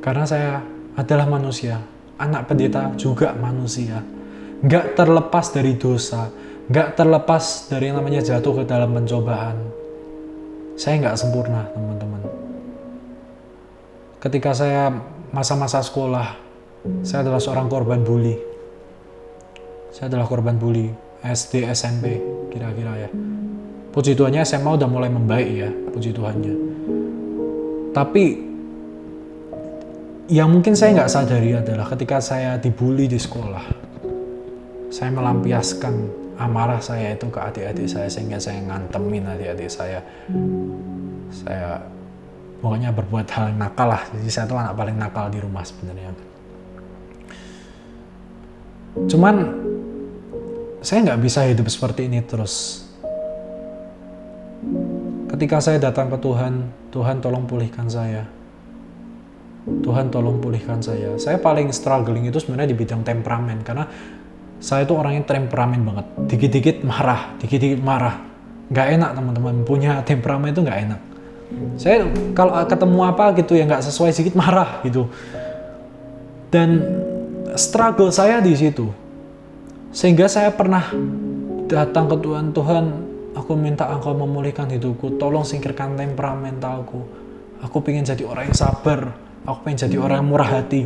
Karena saya adalah manusia, anak pendeta juga manusia. Nggak terlepas dari dosa, nggak terlepas dari yang namanya jatuh ke dalam pencobaan. Saya nggak sempurna teman-teman. Ketika saya masa-masa sekolah, saya adalah seorang korban bully. Saya adalah korban bully SD, SMP, kira-kira ya. Puji Tuhannya SMA udah mulai membaik ya, puji Tuhannya. Tapi yang mungkin saya nggak sadari adalah ketika saya dibully di sekolah, saya melampiaskan amarah saya itu ke adik-adik saya, sehingga saya ngantemin adik-adik saya. Saya pokoknya berbuat hal yang nakal lah. Jadi saya tuh anak paling nakal di rumah sebenarnya. Cuman saya nggak bisa hidup seperti ini terus. Ketika saya datang ke Tuhan, Tuhan tolong pulihkan saya. Tuhan tolong pulihkan saya. Saya paling struggling itu sebenarnya di bidang temperamen, karena saya itu orangnya temperamen banget. Dikit-dikit marah, dikit-dikit marah. Nggak enak teman-teman, punya temperamen itu nggak enak. Saya kalau ketemu apa gitu yang nggak sesuai sedikit marah gitu. Dan struggle saya di situ. Sehingga saya pernah datang ke Tuhan, Tuhan, aku minta Engkau memulihkan hidupku, tolong singkirkan temperamentalku. Aku pengen jadi orang yang sabar, aku pengen jadi orang yang murah hati.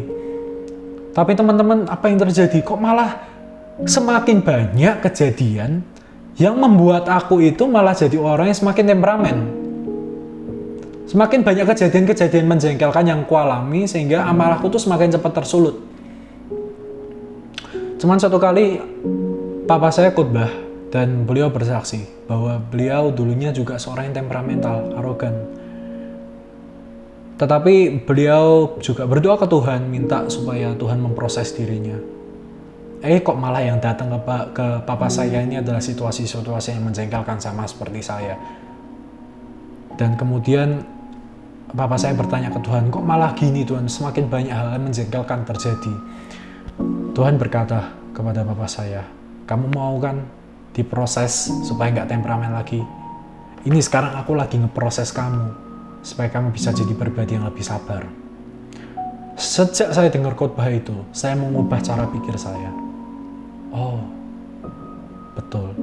Tapi teman-teman, apa yang terjadi? Kok malah semakin banyak kejadian yang membuat aku itu malah jadi orang yang semakin temperamen. Semakin banyak kejadian-kejadian menjengkelkan yang kualami, sehingga amarahku tuh semakin cepat tersulut. Cuman suatu kali papa saya khotbah dan beliau bersaksi bahwa beliau dulunya juga seorang yang temperamental, arogan. Tetapi beliau juga berdoa ke Tuhan, minta supaya Tuhan memproses dirinya. Kok malah yang datang ke papa saya ini adalah situasi-situasi yang menjengkelkan sama seperti saya. Dan kemudian papa saya bertanya ke Tuhan, kok malah gini Tuhan, semakin banyak hal yang menjengkelkan terjadi. Tuhan berkata kepada papa saya, kamu mau kan diproses supaya nggak temperamen lagi? Ini sekarang aku lagi ngeproses kamu, supaya kamu bisa jadi pribadi yang lebih sabar. Sejak saya dengar khotbah itu, saya mengubah cara pikir saya. Oh, betul.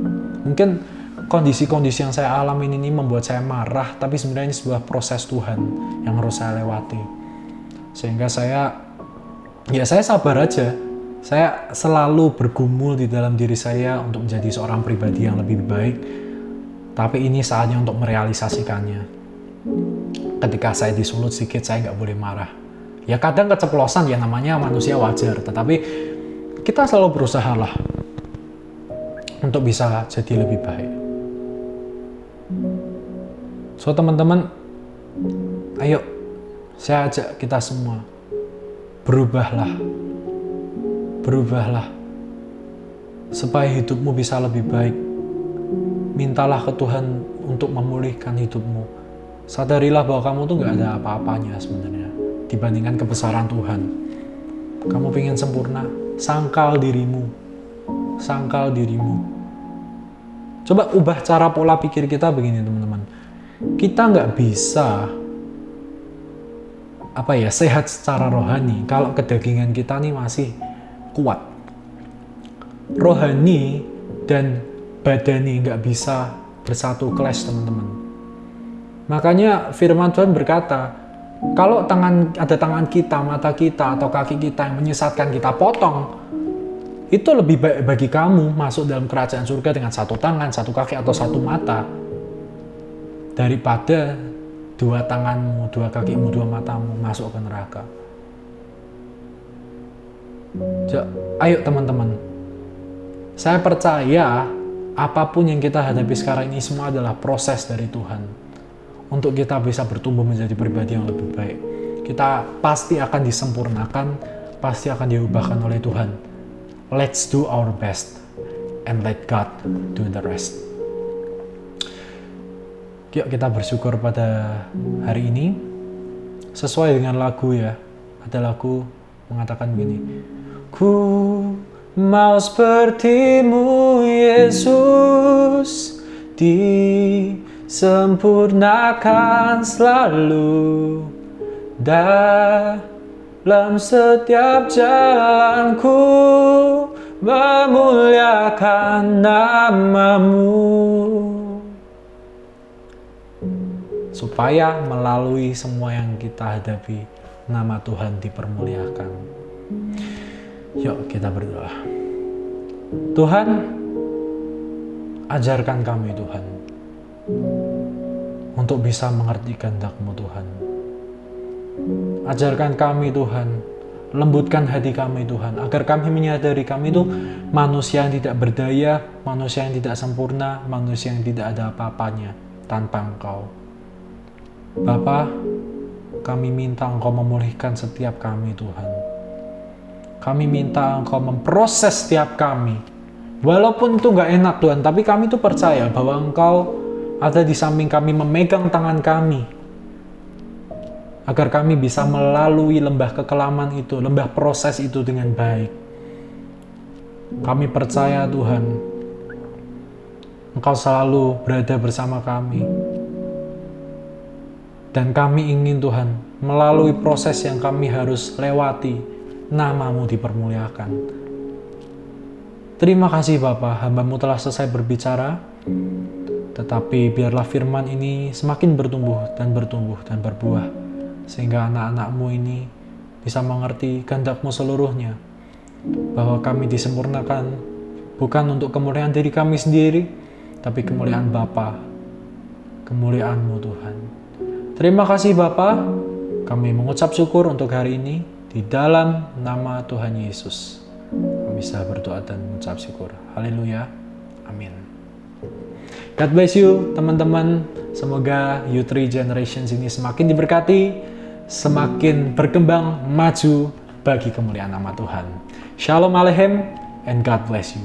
Mungkin kondisi-kondisi yang saya alami ini membuat saya marah, tapi sebenarnya ini sebuah proses Tuhan yang harus saya lewati. Sehingga saya sabar aja. Saya selalu bergumul di dalam diri saya untuk menjadi seorang pribadi yang lebih baik. Tapi ini saatnya untuk merealisasikannya. Ketika saya disulut sedikit, saya nggak boleh marah. Ya kadang keceplosan, ya namanya manusia, wajar. Tetapi kita selalu berusaha lah untuk bisa jadi lebih baik. So teman-teman, ayo saya ajak kita semua, berubahlah supaya hidupmu bisa lebih baik. Mintalah ke Tuhan untuk memulihkan hidupmu. Sadarilah bahwa kamu tuh gak ada apa-apanya sebenarnya dibandingkan kebesaran Tuhan. Kamu pengen sempurna, sangkal dirimu. Coba ubah cara pola pikir kita begini teman-teman. Kita nggak bisa sehat secara rohani kalau kedagingan kita nih masih kuat. Rohani dan badani nggak bisa bersatu clash teman-teman. Makanya firman Tuhan berkata, kalau ada tangan kita, mata kita, atau kaki kita yang menyesatkan, kita potong, itu lebih baik bagi kamu masuk dalam kerajaan surga dengan satu tangan, satu kaki, atau satu mata, daripada dua tanganmu, dua kakimu, dua matamu masuk ke neraka. Ayo teman-teman, saya percaya apapun yang kita hadapi sekarang ini semua adalah proses dari Tuhan untuk kita bisa bertumbuh menjadi pribadi yang lebih baik. Kita pasti akan disempurnakan, pasti akan diubahkan oleh Tuhan. Let's do our best and let God do the rest. Yuk kita bersyukur pada hari ini sesuai dengan lagu ya. Ada lagu mengatakan begini, ku mau sepertimu Yesus, disempurnakan selalu dalam setiap jalanku, memuliakan namamu, supaya melalui semua yang kita hadapi, nama Tuhan dipermuliakan. Yuk kita berdoa. Tuhan, ajarkan kami Tuhan untuk bisa mengerti kehendak-Mu Tuhan. Ajarkan kami Tuhan, lembutkan hati kami Tuhan, agar kami menyadari kami itu manusia yang tidak berdaya, manusia yang tidak sempurna, manusia yang tidak ada apa-apanya tanpa Engkau. Bapa, kami minta Engkau memulihkan setiap kami Tuhan. Kami minta Engkau memproses setiap kami. Walaupun itu gak enak Tuhan, tapi kami tuh percaya bahwa Engkau ada di samping kami, memegang tangan kami, agar kami bisa melalui lembah kekelaman itu, lembah proses itu dengan baik. Kami percaya Tuhan, Engkau selalu berada bersama kami. Dan kami ingin Tuhan, melalui proses yang kami harus lewati, nama-Mu dipermuliakan. Terima kasih Bapa, hamba-Mu telah selesai berbicara, tetapi biarlah firman ini semakin bertumbuh dan berbuah, sehingga anak-anak-Mu ini bisa mengerti kehendak-Mu seluruhnya, bahwa kami disempurnakan bukan untuk kemuliaan diri kami sendiri, tapi kemuliaan Bapa, kemuliaan-Mu Tuhan. Terima kasih Bapa, kami mengucap syukur untuk hari ini, di dalam nama Tuhan Yesus. Kami bisa berdoa dan mengucap syukur. Haleluya. Amin. God bless you teman-teman. Semoga U3 Generations ini semakin diberkati, semakin berkembang, maju bagi kemuliaan nama Tuhan. Shalom Aleichem and God bless you.